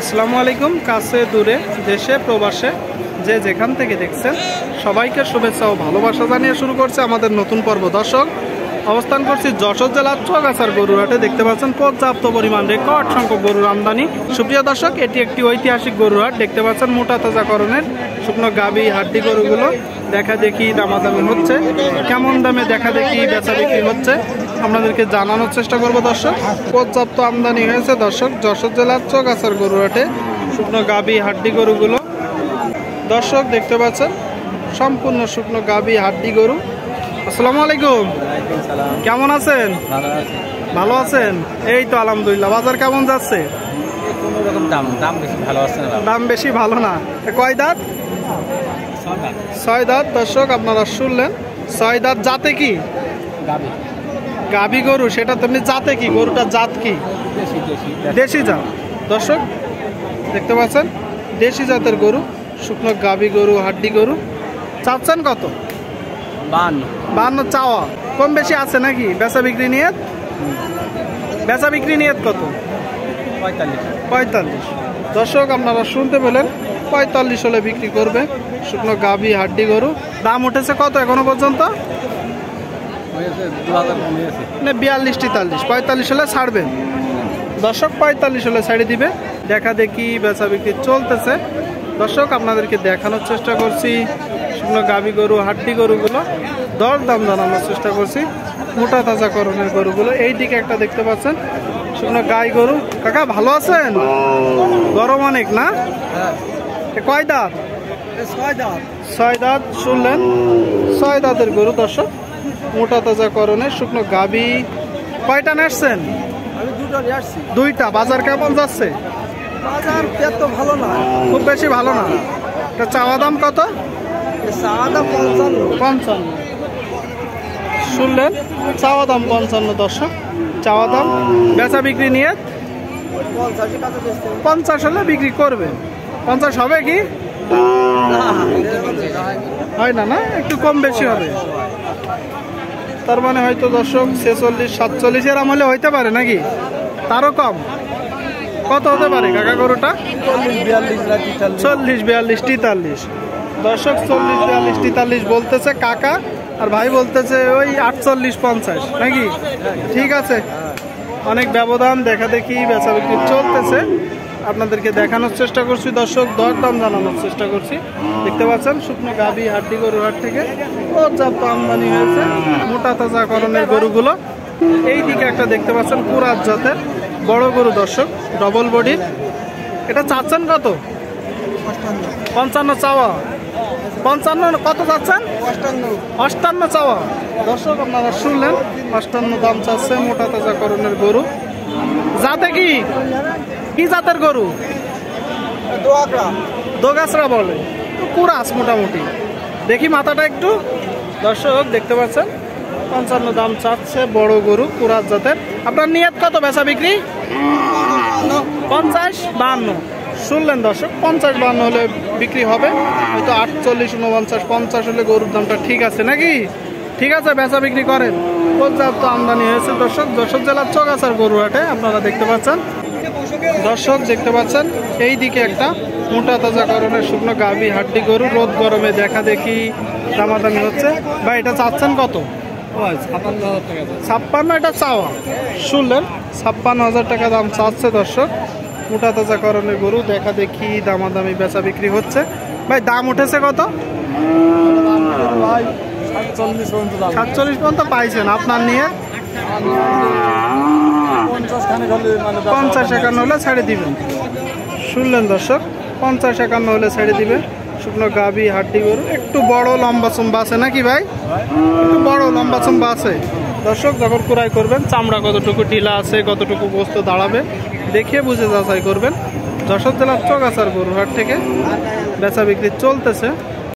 আসসালামু আলাইকুম। কাছে দূরে দেশে প্রবাসে যে যেখান থেকে দেখছেন সবাইকে শুভেচ্ছা ও ভালোবাসা জানিয়ে শুরু করছে আমাদের নতুন পর্ব। দর্শক, অবস্থান করছি যশোর জেলার চৌগাছার গরুর হাটে। দেখতে পাচ্ছেন পর্যাপ্ত পরিমাণ রেকর্ড সংখ্যক গরুর আমদানি। সুপ্রিয় দর্শক, এটি একটি ঐতিহাসিক গরুর হাট। দেখতে পাচ্ছেন মোটা তাজাকরণের শুকনো গাবি হাড্ডি গরুগুলো দেখা দেখি দামাদামি হচ্ছে। কেমন দামে দেখা দেখি বেচা বিক্রি হচ্ছে আপনাদেরকে জানানোর চেষ্টা করব। দর্শক, পর্যাপ্ত আমদানি হয়েছে দর্শক যশোর জেলার চৌগাছার গরুর হাটে শুকনো গাবি হাড্ডি গরুগুলো। দর্শক দেখতে পাচ্ছেন সম্পূর্ণ শুকনো গাবি হাড্ডি গরু। আসসালামু আলাইকুম, কেমন আছেন? ভালো আছেন? এই তো আলহামদুলিল্লাহ। বাজার কেমন যাচ্ছে? দাম বেশি ভালো না। কয় দাঁত? 6 দাঁত। দর্শক আপনারা শুনলেন, 6 দাঁত। জাতে কি? গাবি গরু। সেটা তেমনি জাতে কি? গরুটা জাত কি? দেশি জাত। দর্শক দেখতে পাচ্ছেন দেশি জাতের গরু, শুকনো গাবি গরু, হাড্ডি গরু। চাচ্ছেন কত? 52 চাওয়া। কম বেশি আছে নাকি? বেচা বিক্রি নিয়ে কত? 45। দর্শক আপনারা শুনতে পেলেন, 45 হলে বিক্রি করবে শুকনো গাবি হাড্ডি গরু। দাম উঠেছে কত এখনো পর্যন্ত? 42-43। 45 হলে ছাড়বে দর্শক, 45 হলে ছাড়ে দিবে। দেখা দেখি বেচা বিক্রি চলতেছে। দর্শক আপনাদেরকে দেখানোর চেষ্টা করছি শুকনো গাবি গরু হাড্ডি গরুগুলো, দর দাম জানানোর চেষ্টা করছি মোটা তাজাকরণের গরুগুলো। এই দিকে একটা দেখতে পাচ্ছেন শুকনো গাই গরু। কাকা ভালো আছেন? গরম অনেক না? কয় দাঁত? 6 দাঁত। শুনলেন 6 দাঁতের গরু দর্শক, মোটা তাজাকরণের শুকনো গাবি। কয়টা নেসছেন? দুইটা। বাজার কেমন যাচ্ছে? বাজার এত ভালো না, খুব বেশি ভালো না। এটা চাওয়া দাম কত? 55। শুনলেন চাওয়া দাম 55 দর্শক, চাওয়া দাম। বেচা বিক্রি নিয়ে 50 হলে বিক্রি করবে। 50 হবে কি? হয় না, না একটু কম বেশি হবে। তার মানে হয়তো দর্শক 46-47 এরম হলে হইতে পারে নাকি? তারও কম? কত হতে পারে কাকা গরুটা? 40-42-43। দর্শক 40-42-43 বলতেছে কাকা, আর ভাই বলতেছে ওই 48-50 নাকি? ঠিক আছে, অনেক ব্যবধান। দেখা দেখি বেচা বিক্রি চলতেছে, আপনাদেরকে দেখানোর চেষ্টা করছি দর্শক, দরদাম জানানোর চেষ্টা করছি। দেখতে পাচ্ছেন শুকনো গাবি হাড্ডি গরুর হাট থেকে পর্যাপ্ত আমদানি হয়েছে মোটা তাজাকরণের গরুগুলো। এই দিকে একটা দেখতে পাচ্ছেন পুরাত জাতের বড় গরু দর্শক, ডবল বডির। এটা চাচ্ছেন কত? 55 চাওয়া। 55 কত চাচ্ছেন? 58 চাওয়া। দর্শক আপনারা শুনলেন 58 দাম চাচ্ছে মোটা তাজাকরণের গরু। জাতে কি? কি জাতের গরু? দোগাছরা বলে, কুরাস মোটামুটি। দেখি মাথাটা একটু। দর্শক দেখতে পাচ্ছেন 55 দাম চাচ্ছে বড় গরু কুরাস জাতের। আপনার নিয়ত কত বেচা বিক্রি? 50-52। শুনলেন দর্শক, 50-52 হলে বিক্রি হবে। হয়তো 48-49-50 হলে গরুর দামটা ঠিক আছে নাকি? ঠিক আছে, বেচা বিক্রি করেন। পর্যাপ্ত আমদানি হয়েছে দর্শক যশোর জেলার চৌগাছার গরুর হাটে। আপনারা দেখতে পাচ্ছেন দর্শক, দেখতে পাচ্ছেন এই দিকে একটা মোটা তাজাকরণের শুকনো গাবি হাড্ডি গরু। রোদ গরমে দেখা দেখি দামাদামি হচ্ছে। ভাই এটা চাচ্ছেন কত? 56। এটা চাওয়া। শুনলেন 56,000 টাকা দাম চাচ্ছে দর্শক মোটা তাজাকরণের গরু। দেখা দেখি দামাদামি বেচা বিক্রি হচ্ছে। ভাই দাম উঠেছে কত? 47 পর্যন্ত পাইছেন। আপনার নিয়ে 50-51 হলে ছেড়ে দিবেন। শুনলেন দর্শক, 50-51 হলে ছেড়ে দিবে শুকনো গাবি হাড্ডি গরু। একটু বড় লম্বা চুম্বা আছে নাকি ভাই? একটু বড় লম্বা চুম্বা আছে দর্শক। যখন ক্রয় করবেন চামড়া কতটুকু ঢিলা আছে, কতটুকু গোস্ত দাঁড়াবে দেখে বুঝে যাচাই করবেন। যশোর জেলার চৌগাছার গরুর হাট থেকে বেচা বিক্রি চলতেছে।